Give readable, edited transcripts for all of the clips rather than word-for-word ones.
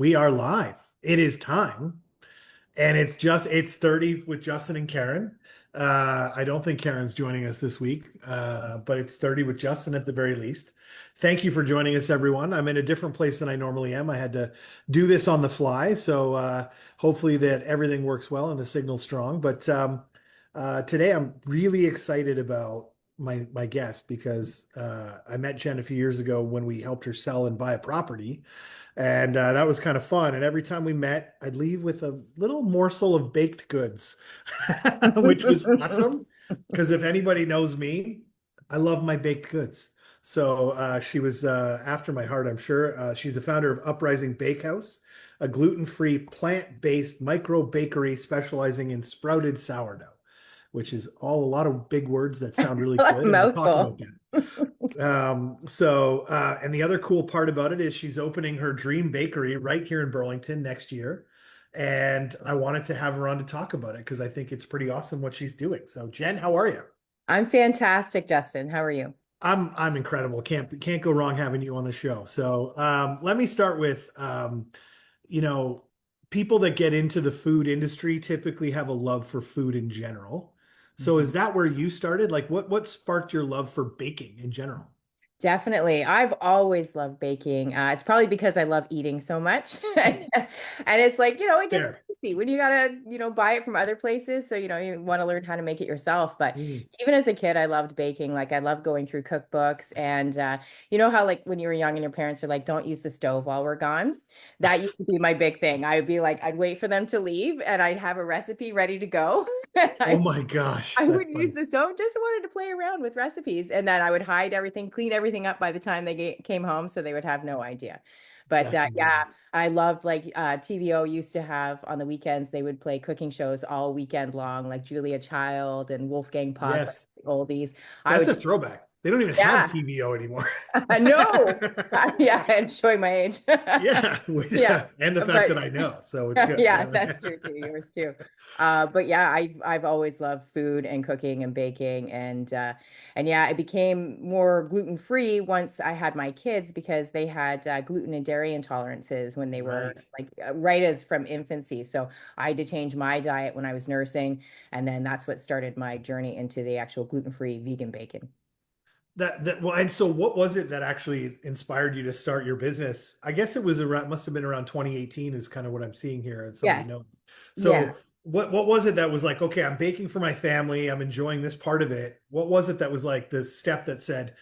We are live. It is time. And it's 30 with Justin and Karen. I don't think Karen's joining us this week, but it's 30 with Justin at the very least. Thank you for joining us, everyone. I'm in a different place than I normally am. I had to do this on the fly, so hopefully that everything works well and the signal's strong. But today I'm really excited about my guest because I met Jen a few years ago when we helped her sell and buy a property. And that was kind of fun. And every time we met, I'd leave with a little morsel of baked goods, which was awesome. Because if anybody knows me, I love my baked goods. So she was after my heart, I'm sure. She's the founder of Uprising Bakehouse, a gluten-free, plant-based micro bakery specializing in sprouted sourdough, which is all a lot of big words that sound really Like a good. And we'll talk about mouthful. that. And the other cool part about it is she's opening her dream bakery right here in Burlington next year. And I wanted to have her on to talk about it because I think it's pretty awesome what she's doing. So, Jen, how are you? I'm fantastic, Justin. How are you? I'm incredible. Can't go wrong having you on the show. So, let me start with you know, people that get into the food industry typically have a love for food in general. So, Mhm. is that where you started? Like, what sparked your love for baking in general? Definitely. I've always loved baking. It's probably because I love eating so much. And it's like, it gets Fair. pricey when you gotta, buy it from other places. So, you want to learn how to make it yourself. But Mm. even as a kid, I loved baking. Like I loved going through cookbooks. And you know how like when you were young and your parents are like, don't use the stove while we're gone? That used to be my big thing. I'd be like, I'd wait for them to leave and I'd have a recipe ready to go. Oh my gosh, I that's would use funny. the stove, just wanted to play around with recipes. And then I would hide everything, clean everything up by the time they came home so they would have no idea. But That's yeah, amazing. I loved like TVO used to have on the weekends, they would play cooking shows all weekend long, like Julia Child and Wolfgang Puck, like Yes, the oldies. I that's would a just, throwback. They don't even have yeah, TVO anymore. no, yeah, I'm showing my age. Yeah, Yeah, and the fact but that I know, so it's good. yeah, Yeah. that's true too. Yours too. But yeah, I've always loved food and cooking and baking and yeah, it became more gluten-free once I had my kids because they had gluten and dairy intolerances when they were Right. like right as from infancy. So I had to change my diet when I was nursing, and then that's what started my journey into the actual gluten-free vegan baking. That well, and so what was it that actually inspired you to start your business? I guess it was around, must have been around 2018 is kind of what I'm seeing here in some of the Yes. notes. Yeah. So what was it that was like, okay, I'm baking for my family, I'm enjoying this part of it. What was it that was like the step that said,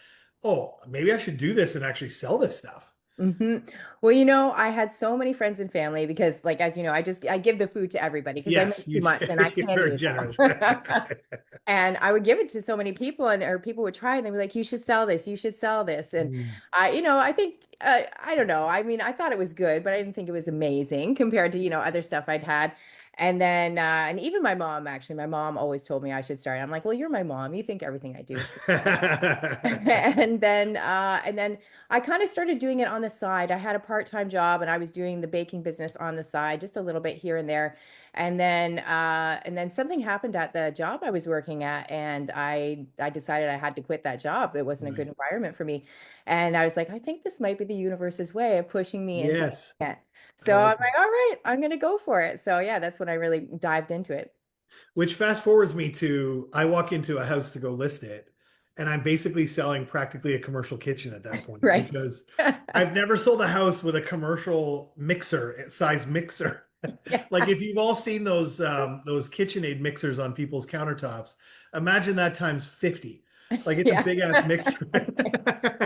oh, maybe I should do this and actually sell this stuff? Well, I had so many friends and family because, like, as you know, I give the food to everybody because I make Yes, too much and I you're can't eat very it all. generous. And I would give it to so many people, and or people would try, and they'd be like, "You should sell this. You should sell this." And Mm, I think I don't know. I mean, I thought it was good, but I didn't think it was amazing compared to other stuff I'd had. And then and even my mom, actually, my mom always told me I should start. I'm like, "Well, you're my mom. You think everything I do is good." And then I kind of started doing it on the side. I had a part-time job and I was doing the baking business on the side, just a little bit here and there. And then something happened at the job I was working at, and I decided I had to quit that job. It wasn't a good Right. environment for me. And I was like, I think this might be the universe's way of pushing me into Yes, it. I So I'm like like, all right, I'm gonna go for it. So yeah, that's when I really dived into it. which fast forwards me to I walk into a house to go list it, and I'm basically selling practically a commercial kitchen at that point Right. because I've never sold a house with a commercial mixer size mixer. Like Yeah. if you've all seen those KitchenAid mixers on people's countertops, imagine that times 50. Like it's a Yeah. big ass mixer.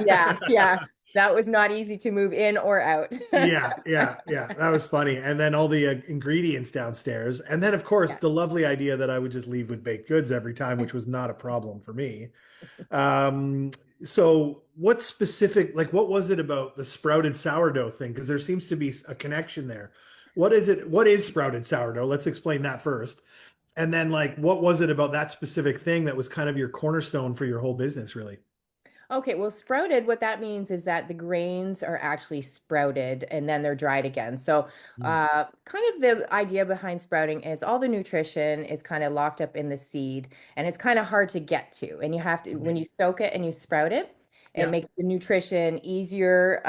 Yeah, yeah. That was not easy to move in or out. Yeah. That was funny. And then all the ingredients downstairs. And then, of course, Yeah. the lovely idea that I would just leave with baked goods every time, which was not a problem for me. Um, so what specific, like, what was it about the sprouted sourdough thing? Because there seems to be a connection there. What is it? What is sprouted sourdough? Let's explain that first. And then, like, what was it about that specific thing that was kind of your cornerstone for your whole business, really? Okay, well, sprouted, what that means is that the grains are actually sprouted and then they're dried again. So, Mm. kind of the idea behind sprouting is all the nutrition is kind of locked up in the seed and it's kind of hard to get to. And you have to, when Right. you soak it and you sprout it, it Yeah. makes the nutrition easier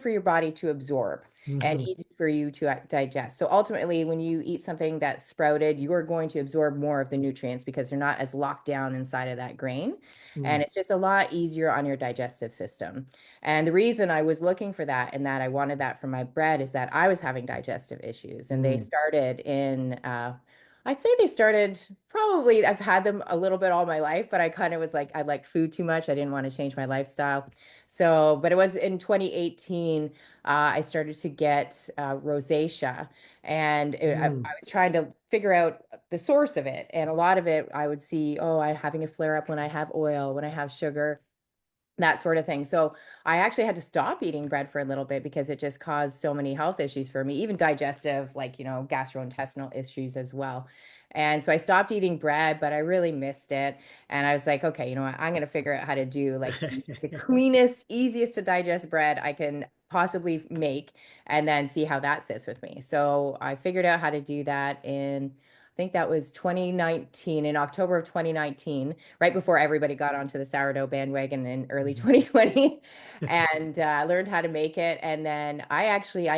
for your body to absorb. and Hmm. easy for you to digest. So ultimately, when you eat something that's sprouted, you are going to absorb more of the nutrients because they're not as locked down inside of that grain. And Mm. it's just a lot easier on your digestive system. And the reason I was looking for that and that I wanted that for my bread is that I was having digestive issues. And they Mm. started in, I'd say they started probably, I've had them a little bit all my life, but I kind of was like, I liked food too much. I didn't want to change my lifestyle. So, but it was in 2018, I started to get rosacea. And I Mm. was trying to figure out the source of it. And a lot of it, I would see, oh, I'm having a flare up when I have oil, when I have sugar, that sort of thing. So I actually had to stop eating bread for a little bit because it just caused so many health issues for me, even digestive, like, gastrointestinal issues as well. And so I stopped eating bread, but I really missed it. And I was like, okay, you know what? I'm going to figure out how to do like the cleanest, easiest to digest bread I can possibly make and then see how that sits with me. So I figured out how to do that I think that was 2019, in October of 2019, right before everybody got onto the sourdough bandwagon in early Mhm. 2020, and learned how to make it. And then I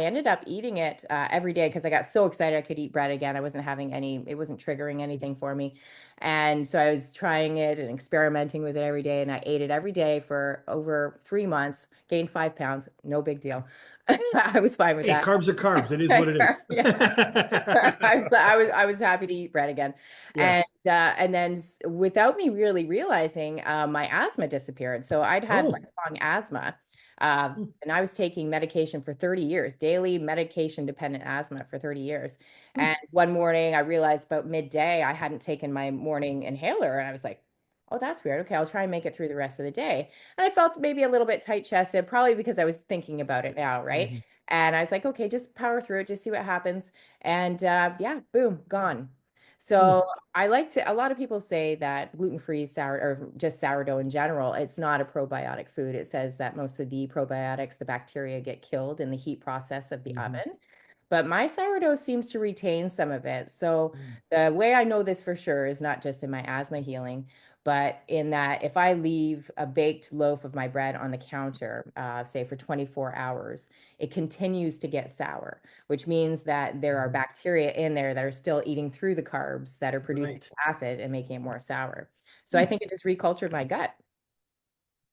ended up eating it every day because I got so excited I could eat bread again. I wasn't having it wasn't triggering anything for me. And so I was trying it and experimenting with it every day. And I ate it every day for over 3 months, gained 5 pounds, no big deal. I was fine with Hey, that. carbs are carbs. It is what it is. Yeah. I was happy to eat bread again, Yeah. and then without me really realizing, my asthma disappeared. So I'd had Oh. lifelong asthma, and I was taking medication for 30 years, daily medication dependent asthma for 30 years. And one morning I realized about midday I hadn't taken my morning inhaler, and I was like, oh, that's weird. Okay, I'll try and make it through the rest of the day. And I felt maybe a little bit tight chested, probably because I was thinking about it now, right? Mhm. And I was like, okay, just power through it, just see what happens. And yeah, boom, gone. So a lot of people say that gluten-free sour or just sourdough in general, it's not a probiotic food. It says that most of the probiotics, the bacteria get killed in the heat process of the Mhm. oven. But my sourdough seems to retain some of it. So Mhm. the way I know this for sure is not just in my asthma healing, but in that if I leave a baked loaf of my bread on the counter, say for 24 hours, it continues to get sour, which means that there are Mhm. bacteria in there that are still eating through the carbs that are producing Right. acid and making it more sour. So I Hmm. think it just recultured my gut.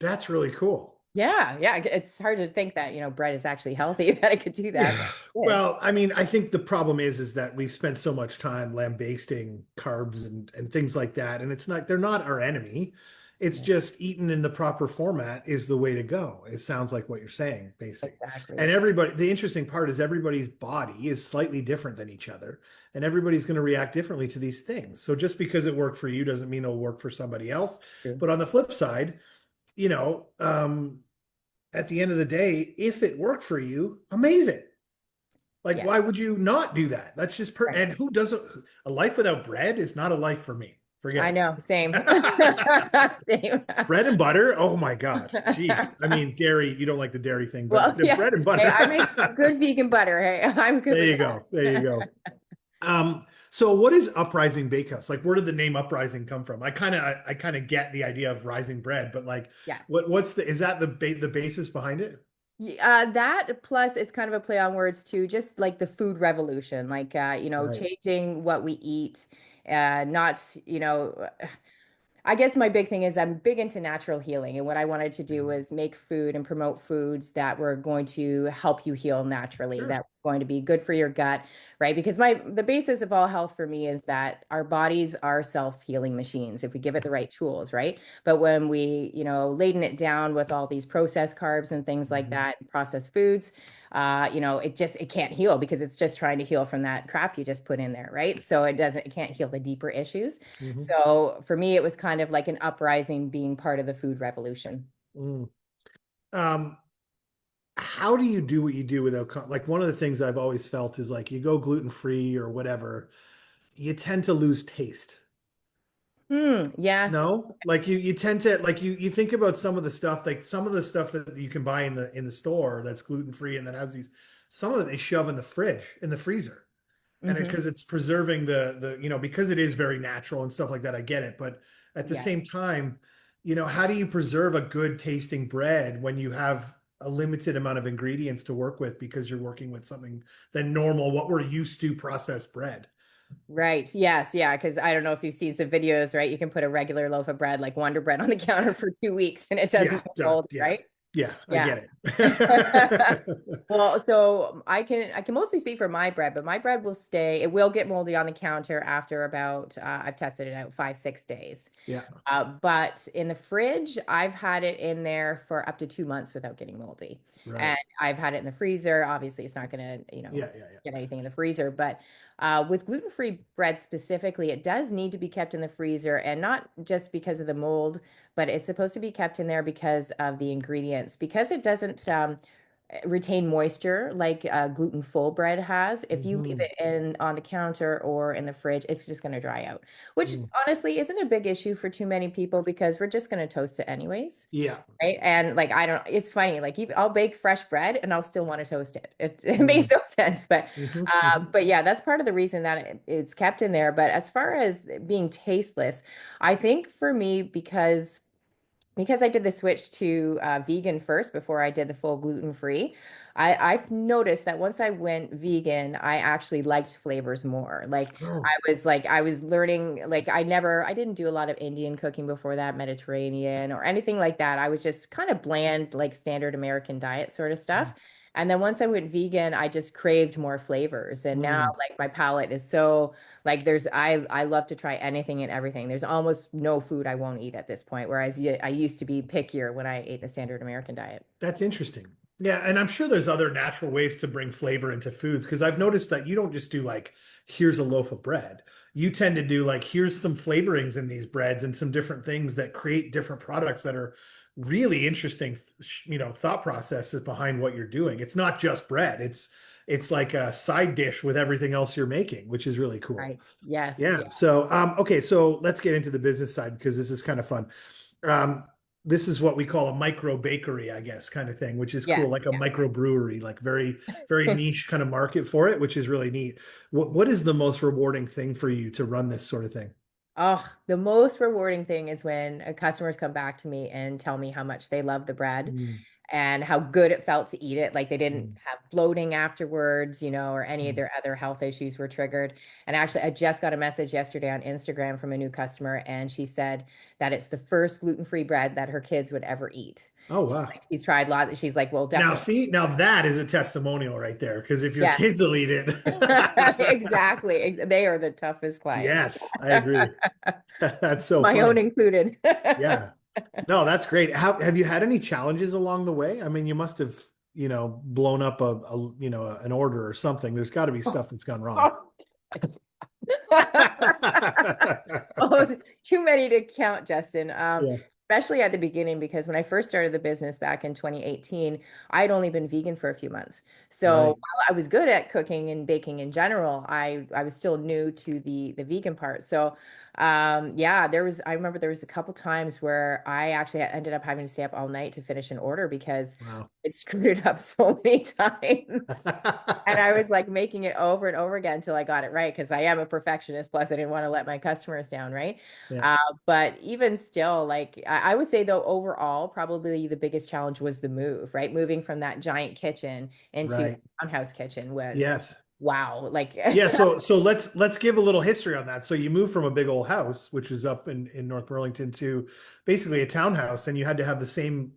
That's really cool. Yeah, yeah. It's hard to think that, bread is actually healthy that I could do that, Yeah. but I did. Well, I mean, I think the problem is that we've spent so much time lambasting carbs and things like that, and it's not they're not our enemy. It's Yeah, just eaten in the proper format is the way to go. It sounds like what you're saying, basically. And exactly. everybody, the interesting part is everybody's body is slightly different than each other, and everybody's going to react differently to these things. So just because it worked for you doesn't mean it'll work for somebody else. True. But on the flip side, you know, at the end of the day, if it worked for you, amazing. Like, Yeah, why would you not do that? That's just right. and who doesn't a life without bread is not a life for me. Forget I it. know. Same. Same. Bread and butter. Oh my God. Jeez. I mean, dairy, you don't like the dairy thing, but Well, the yeah. bread and Hey, butter. I make good vegan butter. Hey, I'm good There with you go. There you that. go. So what is Uprising Bakehouse? Like, where did the name Uprising come from? I kind of get the idea of rising bread, but like, Yeah. what's is that the basis behind it? That plus it's kind of a play on words too, just like the food revolution, like Right. changing what we eat, not, I guess my big thing is I'm big into natural healing, and what I wanted to do Mhm. was make food and promote foods that were going to help you heal naturally, Sure. that were going to be good for your gut, right? Because the basis of all health for me is that our bodies are self-healing machines if we give it the right tools, right? But when we, laden it down with all these processed carbs and things like Mhm. that, processed foods, it can't heal because it's just trying to heal from that crap you just put in there, right? So it can't heal the deeper issues. Mhm. So for me, it was kind of like an uprising being part of the food revolution. Mm. Um, how do you do what you do without like one of the things I've always felt is like you go gluten free or whatever, you tend to lose taste. Yeah. No, like you tend to like you think about some of the stuff like some of the stuff that you can buy in the store that's gluten free and that has these some of it they shove in the fridge in the freezer and Hmm. because it's preserving the because it is very natural and stuff like that I get it but at the Yeah. same time how do you preserve a good tasting bread when you have a limited amount of ingredients to work with because you're working with something than normal, what we're used to processed bread. Right. Yes. Yeah. Because I don't know if you've seen some videos, right? You can put a regular loaf of bread, like Wonder Bread, on the counter for 2 weeks and it Yeah, doesn't get mold, yeah, right? yeah, I Yeah. get it. Well, so I can mostly speak for my bread, but my bread will stay. It will get moldy on the counter after about I've tested it out 5, 6 days. Yeah, But in the fridge, I've had it in there for up to 2 months without getting moldy. right. And I've had it in the freezer. Obviously, it's not going to, Yeah, yeah, get yeah. anything in the freezer. But with gluten-free bread specifically, it does need to be kept in the freezer, and not just because of the mold, but it's supposed to be kept in there because of the ingredients, because it doesn't retain moisture like gluten-full bread has. If you leave Hmm. it in on the counter or in the fridge, it's just going to dry out, which Mm. honestly isn't a big issue for too many people because we're just going to toast it anyways. Yeah. Right. And like, I don't, it's funny, like even I'll bake fresh bread and I'll still want to toast it. It Mm. makes no sense. Hmm. Hmm. But yeah, that's part of the reason that it's kept in there. But as far as being tasteless, I think for me, because I did the switch to vegan first before I did the full gluten-free, I've noticed that once I went vegan, I actually liked flavors more. Oh. I was learning, I didn't do a lot of Indian cooking before that, Mediterranean or anything like that. I was just kind of bland, like standard American diet sort of stuff. And then once I went vegan, I just craved more flavors. And now Mm. like my palate is so like I love to try anything and everything. There's almost no food I won't eat at this point, whereas I used to be pickier when I ate the standard American diet. That's interesting. Yeah, and I'm sure there's other natural ways to bring flavor into foods because I've noticed that you don't just do like, here's a loaf of bread. You tend to do like, here's some flavorings in these breads and some different things that create different products that are really interesting, thought processes behind what you're doing. It's not just bread. It's like a side dish with everything else you're making, which is really cool. Right. Yes. Yeah. Yeah. So, okay, so let's get into the business side because this is kind of fun. Um, this is what we call a micro bakery, I guess, kind of thing, which is Yes. cool, like a micro brewery, like very, very niche kind of market for it, which is really neat. What is the most rewarding thing for you to run this sort of thing? Oh, the most rewarding thing is when customers come back to me and tell me how much they love the bread Mm, and how good it felt to eat it. Like they didn't mm, have bloating afterwards, or any of mm. their other health issues were triggered. And actually, I just got a message yesterday on Instagram from a new customer, and she said that it's the first gluten-free bread that her kids would ever eat. Oh, She's wow. like, she's tried a lot. She's like, well, Now, definitely. see, now that is a testimonial right there, because if your Yes, kids will eat it, exactly. They are the toughest clients. yes, I agree. That's so My own funny. included. Yeah. No, that's great. How have you had any challenges along the way? I mean, you must have, blown up an order or something. There's got to be stuff that's gone wrong. Oh, too many to count, Justin. Yeah, Especially at the beginning, because when I first started the business back in 2018, I had only been vegan for a few months. So right. while I was good at cooking and baking in general, I was still new to the vegan part. So yeah, I remember there was a couple times where I actually ended up having to stay up all night to finish an order because Wow. it screwed it up so many times. And I was like making it over and over again until I got it right because I am a perfectionist. Plus, I didn't want to let my customers down, right? Yeah, Uh, but even still, like I would say though, overall, probably the biggest challenge was the move, right? Moving from that giant kitchen into right. a townhouse kitchen was Yes. wow. Like Yeah, so let's give a little history on that. So you moved from a big old house, which was up in North Burlington, to basically a townhouse, and you had to have the same,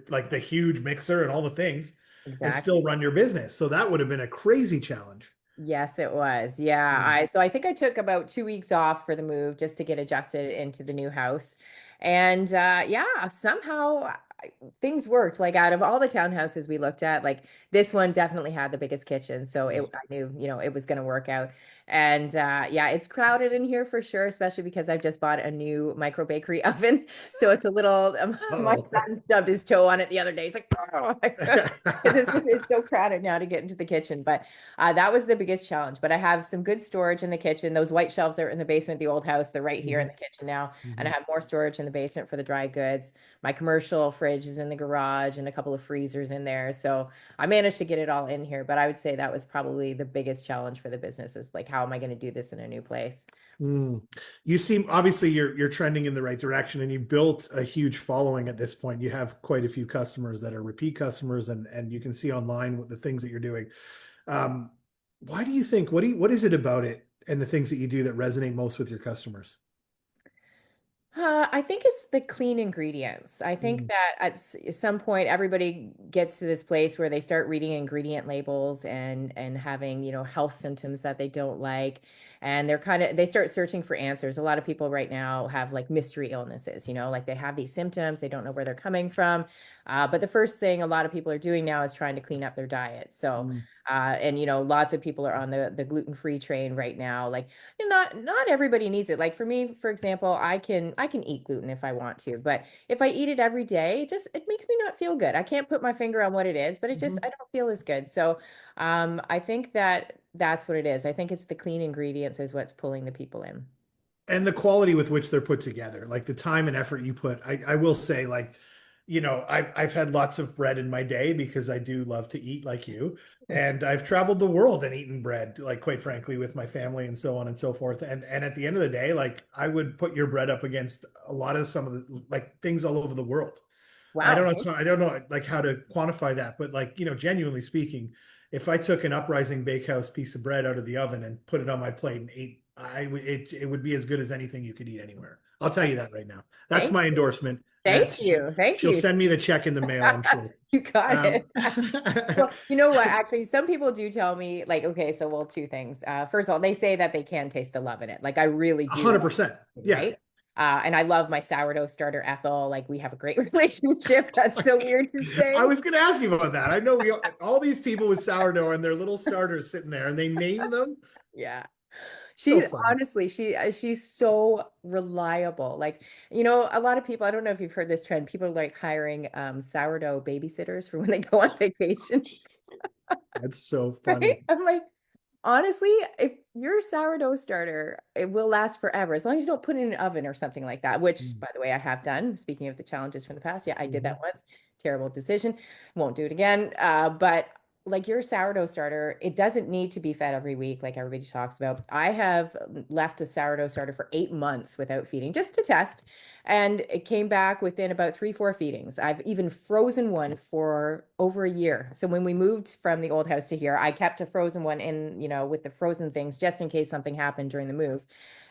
like the huge mixer and all the things, and still exactly. run your business. So that would have been a crazy challenge. Yes, it was. Yeah. Mm. I think I took about 2 weeks off for the move just to get adjusted into the new house. And yeah, somehow things worked. Like out of all the townhouses we looked at, like this one definitely had the biggest kitchen. So Yeah. I knew, it was going to work out. And yeah, it's crowded in here for sure, especially because I've just bought a new micro bakery oven. So it's a little, my Oh. son stubbed his toe on it the other day. He's like, oh. It's so crowded now to get into the kitchen. But that was the biggest challenge. But I have some good storage in the kitchen. Those white shelves are in the basement of the old house. They're right here in Mhm, the kitchen now. And I mhm. have more storage in the basement for the dry goods. My commercial fridge fridge is in the garage and a couple of freezers in there. So I managed to get it all in here, but I would say that was probably the biggest challenge for the business is like, how am I going to do this in a new place? Mm. You seem obviously you're trending in the right direction, and you built a huge following at this point. You have quite a few customers that are repeat customers, and you can see online what the things that you're doing. Um, why do you think what is it about it and the things that you do that resonate most with your customers? I think it's the clean ingredients. I think Mm, that some point everybody gets to this place where they start reading ingredient labels and having, health symptoms that they don't like. And they start searching for answers. A lot of people right now have like mystery illnesses, like they have these symptoms, they don't know where they're coming from. But the first thing a lot of people are doing now is trying to clean up their diet. So, mm. and lots of people are on the gluten-free train right now. Like not everybody needs it. Like for me, for example, I can eat gluten if I want to, but if I eat it every day, it makes me not feel good. I can't put my finger on what it is, but I Mhm. don't feel as good. So I think that's what it is. I think it's the clean ingredients is what's pulling the people in. And the quality with which they're put together, like the time and effort you put. I will say, like, I've had lots of bread in my day because I do love to eat like you. And I've traveled the world and eaten bread, like quite frankly, with my family and so on and so forth. And at the end of the day, like I would put your bread up against a lot of some of the like things all over the world. Wow. I don't know like how to quantify that, but like, genuinely speaking, if I took an Uprising Bakehouse piece of bread out of the oven and put it on my plate and ate, it would be as good as anything you could eat anywhere. I'll tell you that right now. That's Thank my you. endorsement. Thank you. Thank She'll you. send me the check in the mail, I'm sure. You got Um, it. Well, you know what? Actually, some people do tell me, like, okay, so well, two things. First of all, they say that they can taste the love in it. Like, I really do love 100%. it, Yeah. right? And I love my sourdough starter, Ethel. Like, we have a great relationship. That's so weird to I say. was going to ask you about that. I know all these people with sourdough and their little starters sitting there and they name them. Yeah. So She's funny. honestly, she's so reliable. Like, a lot of people, I don't know if you've heard this trend, people are like hiring sourdough babysitters for when they go on vacation, That's so right? funny. I'm like, honestly, if your sourdough starter, it will last forever as long as you don't put it in an oven or something like that, which, by the way, I have done. Speaking of the challenges from the past, yeah, I did that Mhm. once. Terrible decision. Won't do it again. But like your sourdough starter, it doesn't need to be fed every week, like everybody talks about. I have left a sourdough starter for 8 months without feeding just to test. And it came back within about 3, 4 feedings. I've even frozen one for over a year. So when we moved from the old house to here, I kept a frozen one in, with the frozen things just in case something happened during the move.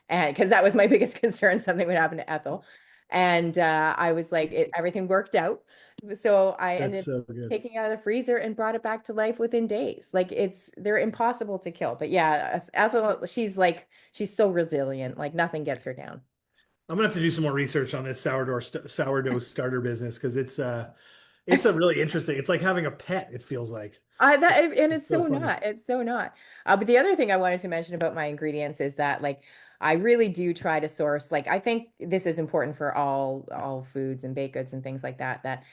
And because that was my biggest concern, something would happen to Ethel. And I was like, everything worked out. So I That's ended up so good. taking it out of the freezer and brought it back to life within days. Like they're impossible to kill. But yeah, Ethel, she's so resilient. Like nothing gets her down. I'm gonna have to do some more research on this sourdough starter business because it's a really interesting. It's like having a pet. It feels like And it's it's so so funny. not. It's so not. But the other thing I wanted to mention about my ingredients is that like I really do try to source. Like I think this is important for all foods and baked goods and things like that. That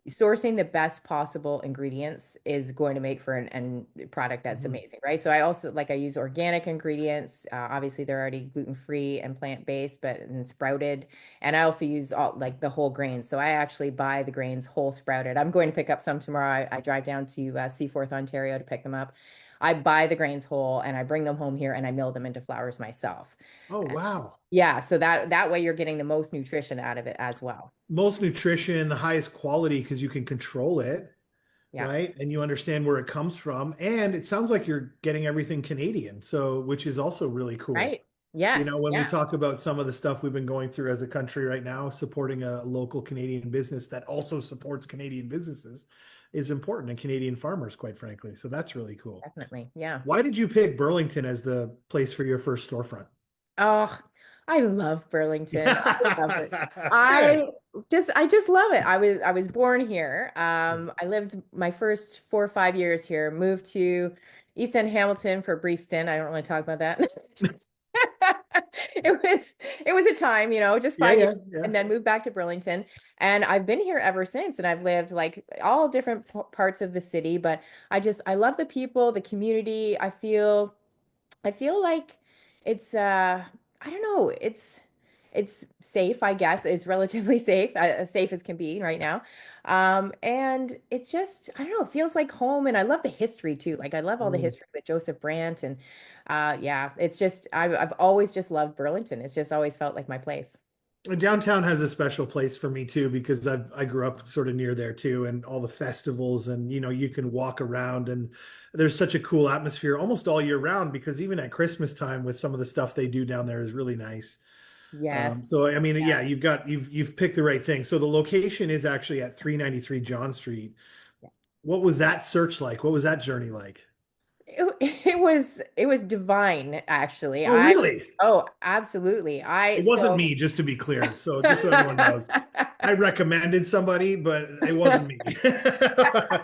sourcing the best possible ingredients is going to make for an product that's Mhm. amazing, right? So I also like I use organic ingredients. Obviously, they're already gluten-free and plant-based, but and sprouted. And I also use all like the whole grains. So I actually buy the grains whole sprouted. I'm going to pick up some tomorrow. I drive down to Seaforth, Ontario to pick them up. I buy the grains whole and I bring them home here and I mill them into flours myself. Oh wow. Yeah, so that way you're getting the most nutrition out of it as well. Most nutrition, the highest quality because you can control it, Yeah. right? And you understand where it comes from. And it sounds like you're getting everything Canadian, so which is also really cool. Right. Yes. When we Yeah. talk about some of the stuff we've been going through as a country right now, supporting a local Canadian business that also supports Canadian businesses is important and Canadian farmers, quite frankly. So that's really cool. Definitely. Yeah. Why did you pick Burlington as the place for your first storefront? Oh, I love Burlington. I love it. Good. I just love it. I was born here. I lived my first 4 or 5 years here, moved to East End Hamilton for a brief stint. I don't really talk about that. It was a time, just Yeah, 5 years yeah, yeah. and then moved back to Burlington. And I've been here ever since. And I've lived like all different parts of the city, but I love the people, the community. I feel like it's I don't know, it's safe, I guess. It's relatively safe, as safe as can be right now. And it's just, I don't know, it feels like home. And I love the history too. Like I love all the Mm. history with Joseph Brandt. And yeah, it's just, I've always just loved Burlington. It's just always felt like my place. Downtown has a special place for me too because I grew up sort of near there too, and all the festivals, and you can walk around, and there's such a cool atmosphere almost all year round because even at Christmas time with some of the stuff they do down there is really nice. Yes. So I mean, yeah, Yes. you've picked the right thing. So the location is actually at 393 John Street. Yeah. What was that search like? What was that journey like? It was divine, actually. Oh, really? Oh, absolutely. It wasn't me, just to be clear. So just so everyone knows, I recommended somebody, but it wasn't me. I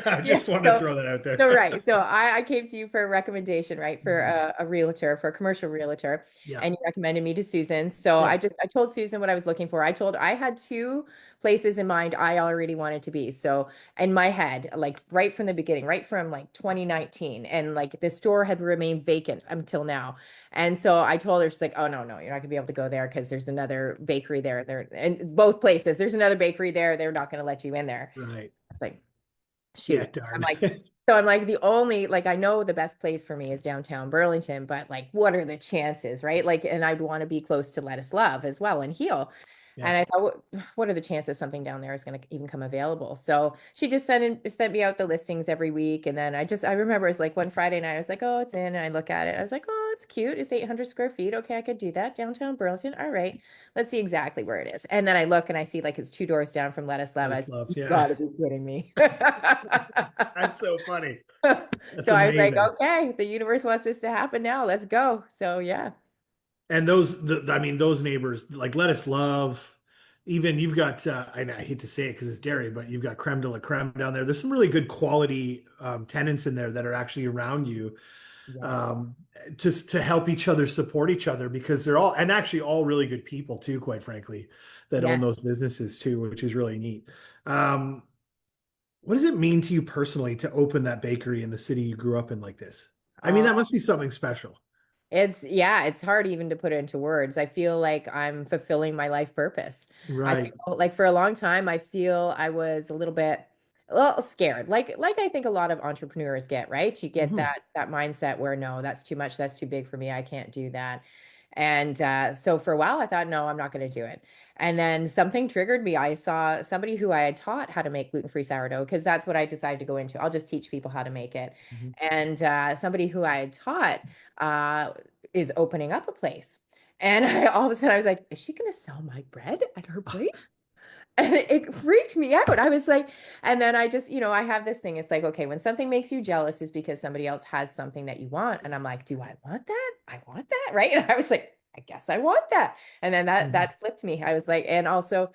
Yeah, just wanted to so throw that out so there. right. So I came to you for a recommendation, right? For Mhm. a realtor, for a commercial realtor, Yeah, and you recommended me to Susan. So yeah, I told Susan what I was looking for. I had two places in mind I already wanted to be. So in my head, like right from the beginning, right from like 2019, and like the store had remained vacant until now. And so I told her, she's like, "Oh no, no, you're not gonna be able to go there because there's another bakery there. There, and both places, there's another bakery there. They're not gonna let you in there." right. It's like, Yeah, shoot. I'm darn. like, so I'm like, the only, like, I know the best place for me is downtown Burlington, but like, what are the chances, right? Like, and I'd want to be close to Lettuce Love as well and Heal. Yeah, And I thought, what are the chances something down there is going to even come available? So she just sent me out the listings every week. And then I remember it was like one Friday night, I was like, oh, it's in. And I look at it. I was like, oh, it's cute. It's 800 square feet. Okay, I could do that. Downtown Burlington. All right. Let's see exactly where it is. And then I look and I see like it's two doors down from Lettuce Love. I that's was, love. you Yeah, gotta be kidding me. that's so funny. That's So I was like, amazing. okay, the universe wants this to happen now. Let's go. So yeah. And I mean, those neighbors, like Let Us Love, even you've got, I hate to say it because it's dairy, but you've got Creme de la Creme down there. There's some really good quality tenants in there that are actually around you Yes. um, just to help each other support each other because they're all, and actually all really good people too, quite frankly, that own Yes. those businesses too, which is really neat. Um, what does it mean to you personally to open that bakery in the city you grew up in like this? I mean, that Oh, must be something special. yeah, it's hard even to put it into words. I feel like I'm fulfilling my life purpose. I Right. feel like for a long time, I feel I was a little scared. Like I think a lot of entrepreneurs get, right? You get Mhm. that mindset where no, that's too much, that's too big for me. I can't do that. And so for a while, I thought, no, I'm not going to do it. And then something triggered me. I saw somebody who I had taught how to make gluten-free sourdough because that's what I decided to go into. I'll just teach people how to make it. Mhm. And somebody who I had taught uh, is opening up a place. And all of a sudden I was like, is she going to sell my bread at her place? And it freaked me out. I was like, and then I just, I have this thing. It's like, okay, when something makes you jealous is because somebody else has something that you want. And I'm like, do I want that? I want that, right? And I was like, I guess I want that. And then Mhm. that flipped me. I was like, and also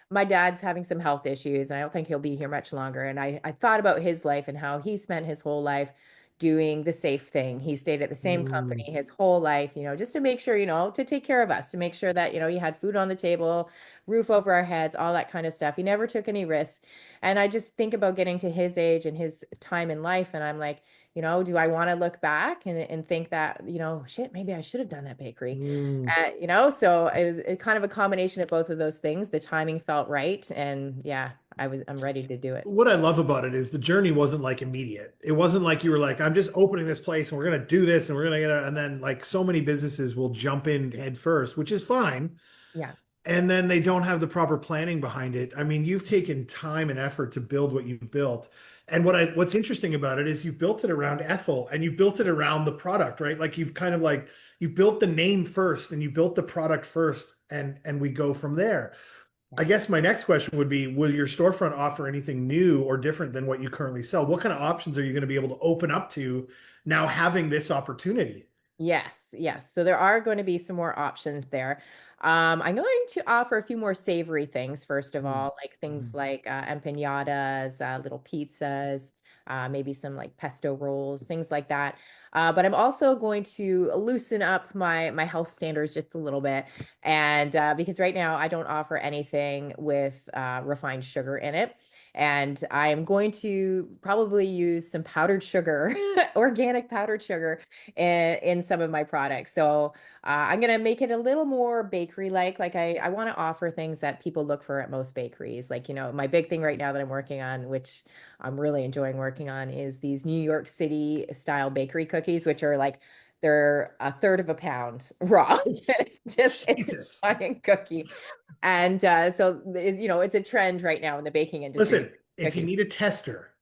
my dad's having some health issues and I don't think he'll be here much longer. And I thought about his life and how he spent his whole life doing the safe thing. He stayed at the same company Mm. his whole life, just to make sure, to take care of us, to make sure that, he had food on the table, roof over our heads, all that kind of stuff. He never took any risks. And I just think about getting to his age and his time in life. And I'm like, do I want to look back and think that, shit, maybe I should have done that bakery? Mm. So it was kind of a combination of both of those things. The timing felt right, and yeah, I'm ready to do it. What I love about it is the journey wasn't like immediate. It wasn't like you were like, I'm just opening this place and we're gonna do this and we're gonna get it. And then like so many businesses will jump in head first, which is fine. Yeah. And then they don't have the proper planning behind it. I mean, you've taken time and effort to build what you've built. And what's interesting about it is you've built it around Ethel and you've built it around the product, right? Like you've kind of like you built the name first and you built the product first and we go from there. I guess my next question would be, will your storefront offer anything new or different than what you currently sell? What kind of options are you going to be able to open up to now having this opportunity? Yes, yes. So there are going to be some more options there. I'm going to offer a few more savory things, first of Mm. all, like things Mm. like empanadas, little pizzas, maybe some like pesto rolls, things like that. But I'm also going to loosen up my health standards just a little bit, and because right now I don't offer anything with refined sugar in it. And I am going to probably use some powdered sugar, organic powdered sugar in some of my products. So I'm going to make it a little more bakery-like. Like I want to offer things that people look for at most bakeries. Like, my big thing right now that I'm working on, which I'm really enjoying working on, is these New York City style bakery cookies, which are like they're a third of a pound raw. It's a Jesus. giant cookie. And so it's a trend right now in the baking industry. Listen, if you Cookies. need a tester,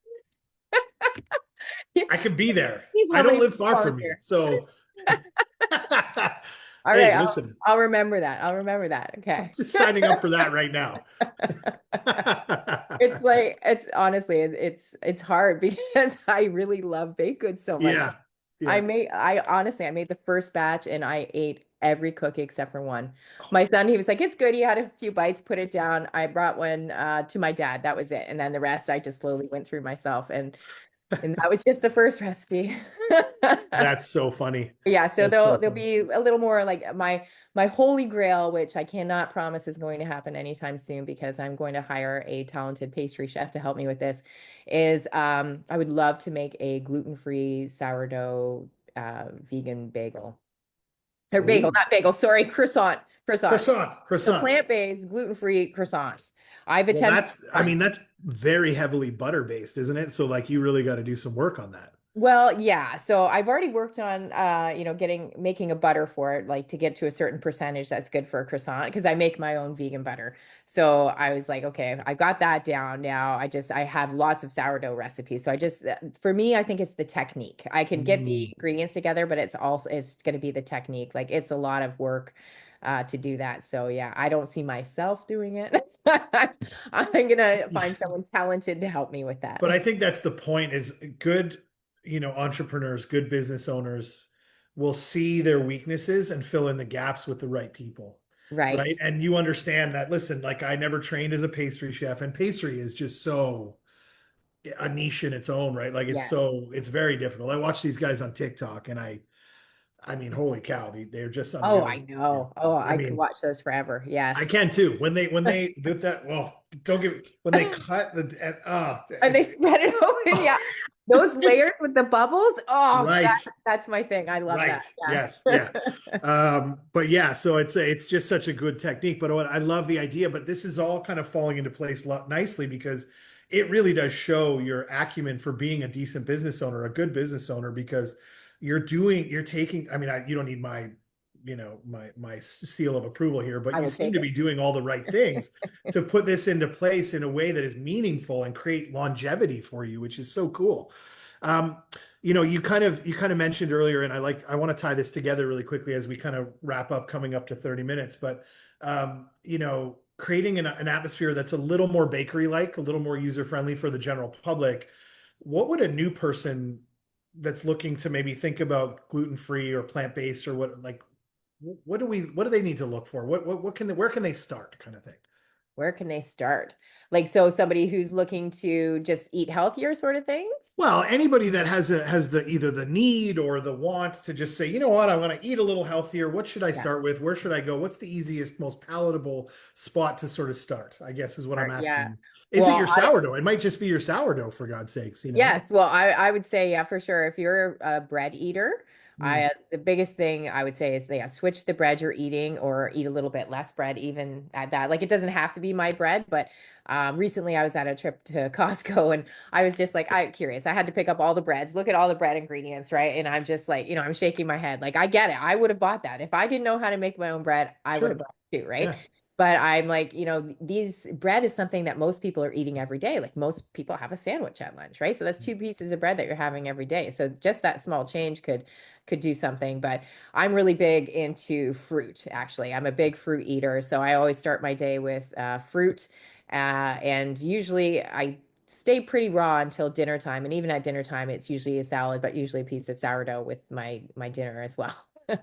I could be there. Steve, I how don't many live far people are from you. here? So, All hey, right, listen, I'll remember that. I'll remember that. I'm Okay. just signing up for that right now. It's like it's honestly it's hard because I really love baked goods so much. Yeah. Yeah. I honestly I made the first batch and I ate every cookie except for one. My son, he was like, it's good. He had a few bites, put it down. I brought one to my dad. That was it. And then the rest I just slowly went through myself. And that was just the first recipe. That's so funny. Yeah, so That's so there'll funny. be a little more like my holy grail, which I cannot promise is going to happen anytime soon because I'm going to hire a talented pastry chef to help me with this, is I would love to make a gluten-free sourdough vegan bagel. Or bagel, Ooh. not bagel, sorry, croissant. Croissant. Croissant. So Croissant. plant-based, gluten-free croissants. I've Well, attempted I one. mean, that's very heavily butter based, isn't it? So, like, you really got to do some work on that. Well, yeah. So I've already worked on making a butter for it, like to get to a certain percentage that's good for a croissant because I make my own vegan butter. So I was like, okay, I got that down. Now I have lots of sourdough recipes. So for me, I think it's the technique. I can get the Mm. ingredients together, but it's going to be the technique. Like it's a lot of work to do that. So yeah, I don't see myself doing it. I'm gonna find someone talented to help me with that. But I think that's the point is good, entrepreneurs, good business owners will see their weaknesses and fill in the gaps with the right people. Right. Right. And you understand that, listen, like I never trained as a pastry chef, and pastry is just so a niche in its own, right? Like Yeah. it's very difficult. I watch these guys on TikTok and I mean, holy cow, they're just Oh, I unreal. know. Oh, I I could mean, watch those forever. I Yes. can too. When they do that, well, don't give it when they cut And they it's spread it open. Yeah. Those layers it's with the bubbles. Oh, right. that's my thing. I love that. Right. Yes. Yeah. Yeah. But yeah, so it's just such a good technique. But what I love the idea, but this is all kind of falling into place nicely because it really does show your acumen for being a decent business owner, a good business owner, because you're taking, I mean, you don't need my, my seal of approval here, but I you will seem take to it. be doing all the right things to put this into place in a way that is meaningful and create longevity for you, which is so cool. Um, you kind of mentioned earlier, and I want to tie this together really quickly as we kind of wrap up, coming up to 30 minutes. But creating an atmosphere that's a little more bakery like, a little more user friendly for the general public. What would a new person that's looking to maybe think about gluten free or plant based or what do they need to look for? Where can they start, kind of thing? Where can they start? Like, so somebody who's looking to just eat healthier sort of thing? Well, anybody that has the either the need or the want to just say, you know what, I want to eat a little healthier. What should I Yeah. start with? Where should I go? What's the easiest, most palatable spot to sort of start? I guess is what I'm Yeah. asking. Is it Well, your sourdough? It might just be your sourdough, for God's sakes. yes, well, I would say yeah for sure. If you're a bread eater, Mm, the biggest thing I would say is yeah, switch the bread you're eating or eat a little bit less bread even at that. Like it doesn't have to be my bread, but recently I was at a trip to Costco and I was just like I curious. I had to pick up all the breads, look at all the bread ingredients, right? And I'm just like, I'm shaking my head. Like I get it. I would have bought that. If I didn't know how to make my own bread, I would have sure. bought it too, right? Yeah. But I'm like, these bread is something that most people are eating every day. Like most people have a sandwich at lunch, right? So that's two pieces of bread that you're having every day. So just that small change could do something. But I'm really big into fruit, actually. I'm a big fruit eater. So I always start my day with fruit. And usually I stay pretty raw until dinner time. And even at dinner time, it's usually a salad, but usually a piece of sourdough with my dinner as well.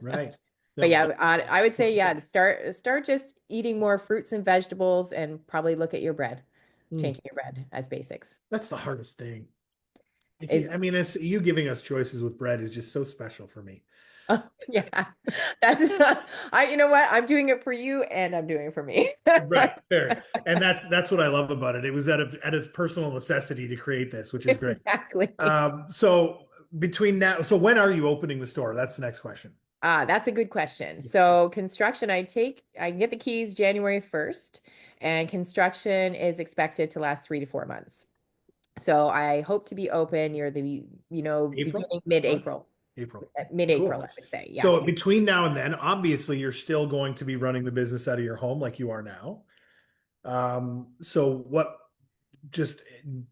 Right. But No, yeah, I would say yeah, to start just eating more fruits and vegetables and probably look at your bread, mm, changing your bread as basics. that's the hardest thing. If you, is I mean, it's you giving us choices with bread is just so special for me. yeah, that's you know what? I'm doing it for you and I'm doing it for me. Right, fair. And that's what I love about it. It was out of personal necessity to create this, which is great. Exactly. So between now, so when are you opening the store? That's the next question. That's a good question. So construction, I get the keys January 1st, and construction is expected to last 3 to 4 months. So I hope to be open near the, April? beginning, March? mid-April, April. mid-April, Cool. I would say. Yeah. So between now and then, obviously you're still going to be running the business out of your home like you are now. So what just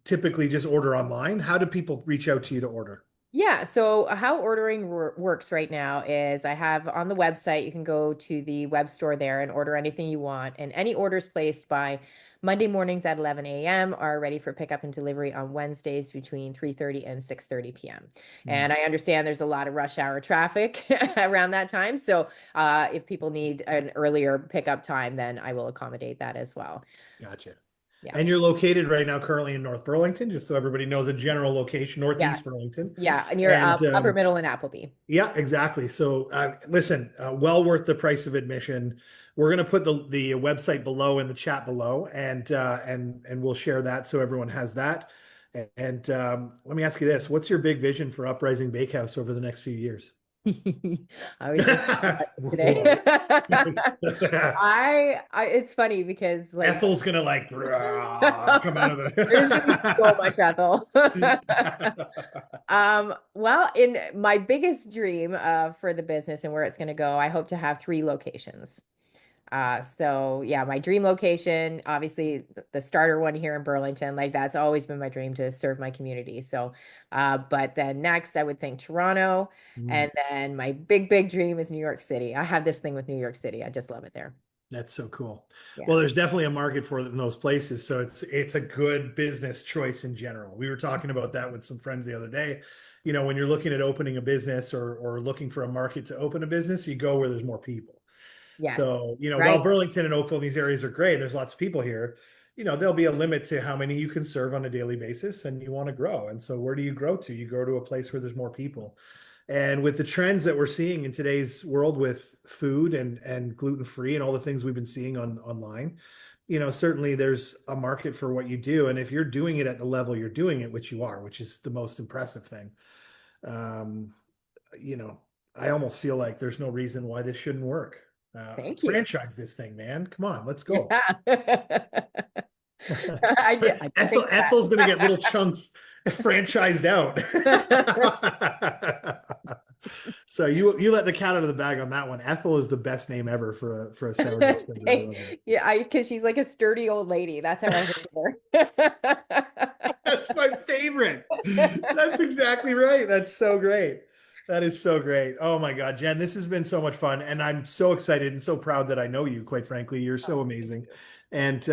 typically just order online? How do people reach out to you to order? Yeah, so how ordering works right now is I have on the website, you can go to the web store there and order anything you want. And any orders placed by Monday mornings at 11 a.m. are ready for pickup and delivery on Wednesdays between 3:30 and 6:30 p.m. Mm, And I understand there's a lot of rush hour traffic around that time. So if people need an earlier pickup time, then I will accommodate that as well. gotcha. Yeah. And you're located right now currently in North Burlington, just so everybody knows a general location, Northeast Yes. Burlington. Yeah. And you're And upper middle and Appleby. yeah, exactly. So listen, well worth the price of admission. We're going to put the website below in the chat below, and we'll share that so everyone has that. And let me ask you this: what's your big vision for Uprising Bakehouse over the next few years? I was just Whoa. today. It's funny because like Ethel's gonna like come out of there's gonna be so much the. Ethel. Well, in my biggest dream for the business and where it's gonna go, I hope to have 3 locations. So yeah, my dream location, obviously the starter one here in Burlington, like that's always been my dream to serve my community. So, but then next I would think Toronto, Mm. and then my big, big dream is New York City. I have this thing with New York City. I just love it there. That's so cool. Yeah. Well, there's definitely a market for it in those places, so it's a good business choice in general. We were talking about that with some friends the other day. You know, when you're looking at opening a business or looking for a market to open a business, you go where there's more people. Yes. So, you know, while Right. Burlington and Oakville, these areas are great, there's lots of people here. You know, there'll be a limit to how many you can serve on a daily basis, and you want to grow. And so, where do you grow to? You grow to a place where there's more people. And with the trends that we're seeing in today's world with food and gluten-free and all the things we've been seeing online, you know, certainly there's a market for what you do. And if you're doing it at the level you're doing it, which you are, which is the most impressive thing, um, you know, I almost feel like there's no reason why this shouldn't work. Thank you. Franchise this thing, man. Come on, let's go. Yeah. I did think Ethel's gonna get little chunks franchised out. So you let the cat out of the bag on that one. Ethel is the best name ever for a sourdough starter. I love it. Yeah, because she's like a sturdy old lady. That's how I think of That's my favorite. That's exactly right. That's so great. That is so great. Oh my God, Jen, this has been so much fun, and I'm so excited and so proud that I know you. Quite frankly, you're Oh, so thank amazing, you. and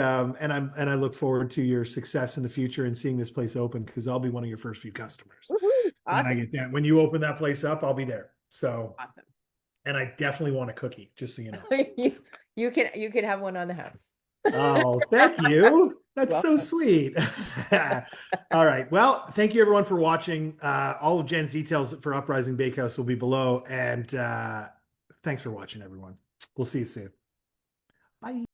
I look forward to your success in the future and seeing this place open because I'll be one of your first few customers Woohoo. when I Awesome. get that. When you open that place up, I'll be there. So, Awesome. and I definitely want a cookie, just so you know. You, you can have one on the house. Oh, thank you. That's so Welcome. sweet. All right. Well, thank you everyone for watching. All of Jen's details for Uprising Bakehouse will be below. And thanks for watching, everyone. We'll see you soon. Bye.